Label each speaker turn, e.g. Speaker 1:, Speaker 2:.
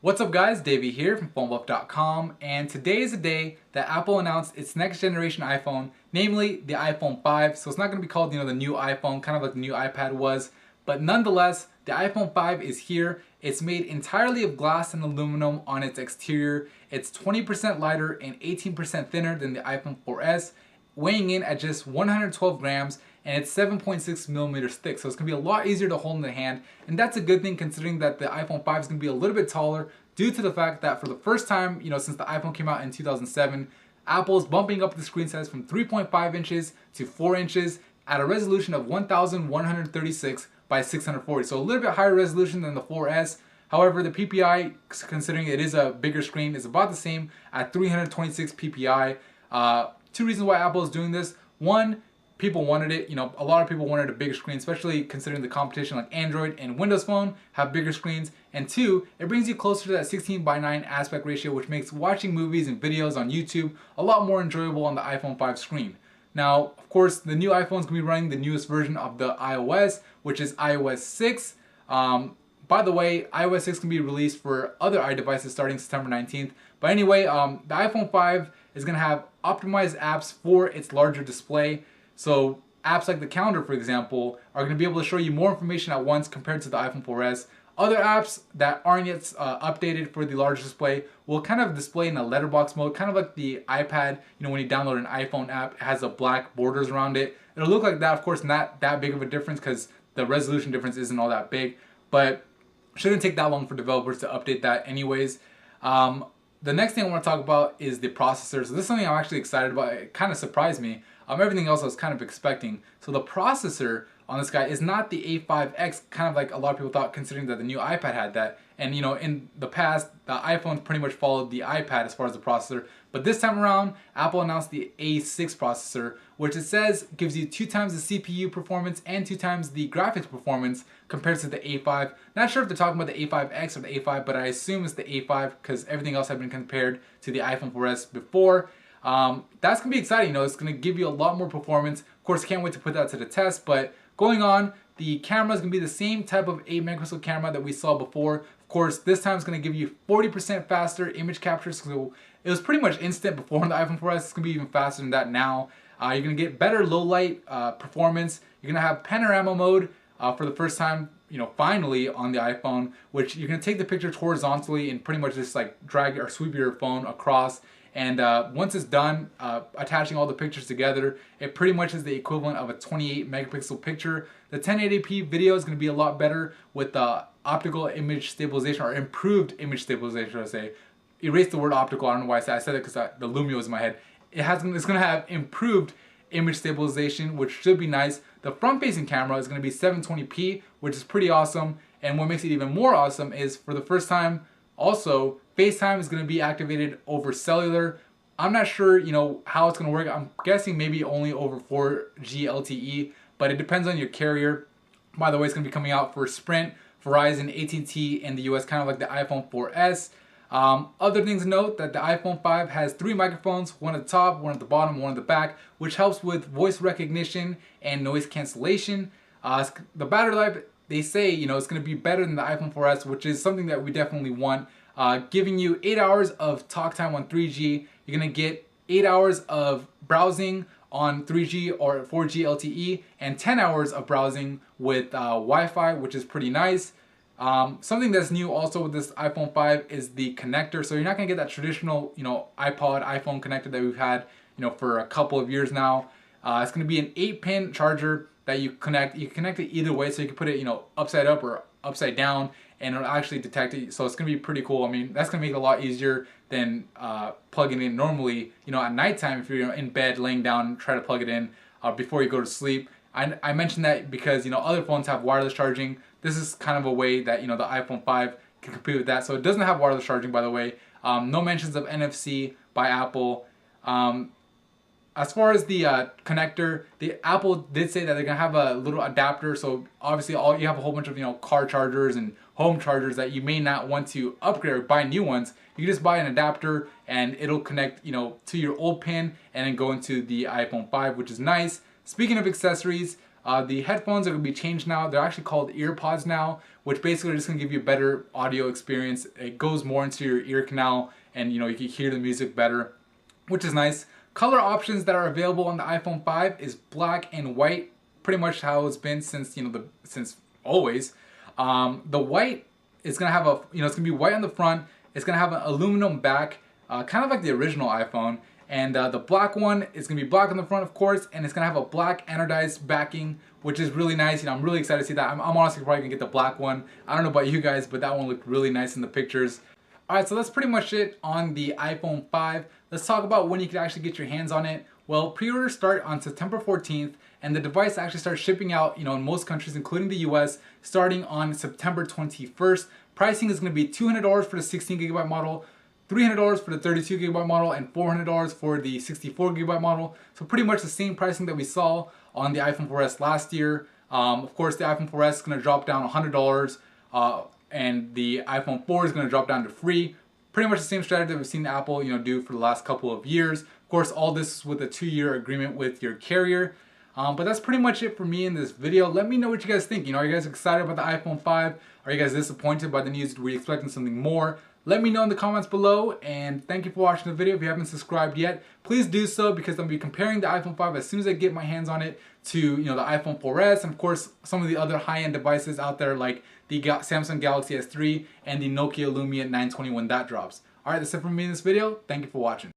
Speaker 1: What's up guys, Davey here from PhoneBuff.com, and today is the day that Apple announced its next generation iPhone, namely the iPhone 5. So it's not going to be called, the new iPhone, kind of like the new iPad was, but nonetheless, the iPhone 5 is here. It's made entirely of glass and aluminum on its exterior. It's 20% lighter and 18% thinner than the iPhone 4S, weighing in at just 112 grams, and it's 7.6 millimeters thick, so it's going to be a lot easier to hold in the hand, and that's a good thing considering that the iPhone 5 is going to be a little bit taller due to the fact that for the first time, since the iPhone came out in 2007, Apple is bumping up the screen size from 3.5 inches to 4 inches at a resolution of 1136 by 640, so a little bit higher resolution than the 4S. However, the PPI, considering it is a bigger screen, is about the same at 326 PPI. Two reasons why Apple is doing this. One, people wanted it. A lot of people wanted a bigger screen, especially considering the competition like Android and Windows Phone have bigger screens. And two, it brings you closer to that 16:9 aspect ratio, which makes watching movies and videos on YouTube a lot more enjoyable on the iPhone 5 screen. Now, of course, the new iPhone is going to be running the newest version of the iOS, which is iOS 6. By the way, iOS 6 can be released for other iDevices starting September 19th. But anyway, the iPhone 5 is going to have optimized apps for its larger display. So apps like the calendar, for example, are going to be able to show you more information at once compared to the iPhone 4S. Other apps that aren't yet updated for the larger display will kind of display in a letterbox mode, kind of like the iPad. When you download an iPhone app, it has a black borders around it. It'll look like that, of course, not that big of a difference because the resolution difference isn't all that big, but shouldn't take that long for developers to update that anyways. The next thing I want to talk about is the processor. So this is something I'm actually excited about. It kind of surprised me. Everything else I was kind of expecting. So the processor on this guy is not the A5X, kind of like a lot of people thought, considering that the new iPad had that. And in the past, the iPhone pretty much followed the iPad as far as the processor. But this time around, Apple announced the A6 processor, which it says gives you 2 times the CPU performance and 2 times the graphics performance compared to the A5. Not sure if they're talking about the A5X or the A5, but I assume it's the A5 because everything else had been compared to the iPhone 4S before. That's going to be exciting. It's going to give you a lot more performance. Of course, can't wait to put that to the test. But going on, the camera is going to be the same type of 8 megapixel camera that we saw before. Of course, this time it's going to give you 40% faster image capture. So it was pretty much instant before on the iPhone 4S. It's going to be even faster than that now. You're going to get better low light performance. You're going to have panorama mode for the first time, finally on the iPhone, which you're going to take the picture horizontally and pretty much just like drag or sweep your phone across. And once it's done attaching all the pictures together, it pretty much is the equivalent of a 28 megapixel picture. The 1080p video is going to be a lot better with optical image stabilization, or improved image stabilization, I say. Erase the word optical, I don't know why I said it because the Lumio is in my head. It's going to have improved image stabilization, which should be nice. The front-facing camera is going to be 720p, which is pretty awesome. And what makes it even more awesome is, for the first time, also, FaceTime is going to be activated over cellular. I'm not sure, how it's going to work. I'm guessing maybe only over 4G LTE, but it depends on your carrier. By the way, it's going to be coming out for Sprint, Verizon, AT&T in the US, kind of like the iPhone 4S. Other things to note, that the iPhone 5 has 3 microphones, one at the top, one at the bottom, one at the back, which helps with voice recognition and noise cancellation. The battery life, they say, it's going to be better than the iPhone 4S, which is something that we definitely want. Giving you 8 hours of talk time on 3G. You're going to get 8 hours of browsing on 3G or 4G LTE, and 10 hours of browsing with Wi-Fi, which is pretty nice. Something that's new also with this iPhone 5 is the connector. So you're not going to get that traditional, iPod, iPhone connector that we've had, for a couple of years now. It's going to be an 8-pin charger that you connect. You can connect it either way, so you can put it, upside up or upside down, and it'll actually detect it. So it's going to be pretty cool. I mean, that's going to make it a lot easier than plugging it in normally, at nighttime if you're in bed laying down and try to plug it in before you go to sleep. I mentioned that because, other phones have wireless charging. This is kind of a way that, the iPhone 5 can compete with that. So it doesn't have wireless charging, by the way. No mentions of NFC by Apple. As far as the connector, Apple did say that they're gonna have a little adapter. So obviously, you have a whole bunch of car chargers and home chargers that you may not want to upgrade or buy new ones. You can just buy an adapter and it'll connect to your old pin and then go into the iPhone 5, which is nice. Speaking of accessories, The headphones are going to be changed now. They're actually called ear pods now, which basically are just going to give you a better audio experience. It goes more into your ear canal, and you can hear the music better, which is nice. Color options that are available on the iPhone 5 is black and white, pretty much how it's been since since always. The white is gonna have it's gonna be white on the front. It's gonna have an aluminum back, kind of like the original iPhone. And the black one is gonna be black on the front, of course, and it's gonna have a black anodized backing, which is really nice. I'm really excited to see that. I'm honestly probably gonna get the black one. I don't know about you guys, but that one looked really nice in the pictures. Alright, so that's pretty much it on the iPhone 5. Let's talk about when you can actually get your hands on it. Well, pre-orders start on September 14th, and the device actually starts shipping out, in most countries, including the US, starting on September 21st. Pricing is going to be $200 for the 16GB model, $300 for the 32GB model, and $400 for the 64GB model. So pretty much the same pricing that we saw on the iPhone 4S last year. Of course, the iPhone 4S is going to drop down $100, and the iPhone 4 is going to drop down to free. Pretty much the same strategy that we've seen Apple, do for the last couple of years. Of course, all this is with a 2-year agreement with your carrier. But that's pretty much it for me in this video. Let me know what you guys think. Are you guys excited about the iPhone 5? Are you guys disappointed by the news? Were you expecting something more? Let me know in the comments below, and thank you for watching the video. If you haven't subscribed yet, please do so, because I'll be comparing the iPhone 5 as soon as I get my hands on it to the iPhone 4S, and of course some of the other high-end devices out there like the Samsung Galaxy S3 and the Nokia Lumia 920 when that drops. Alright, that's it for me in this video. Thank you for watching.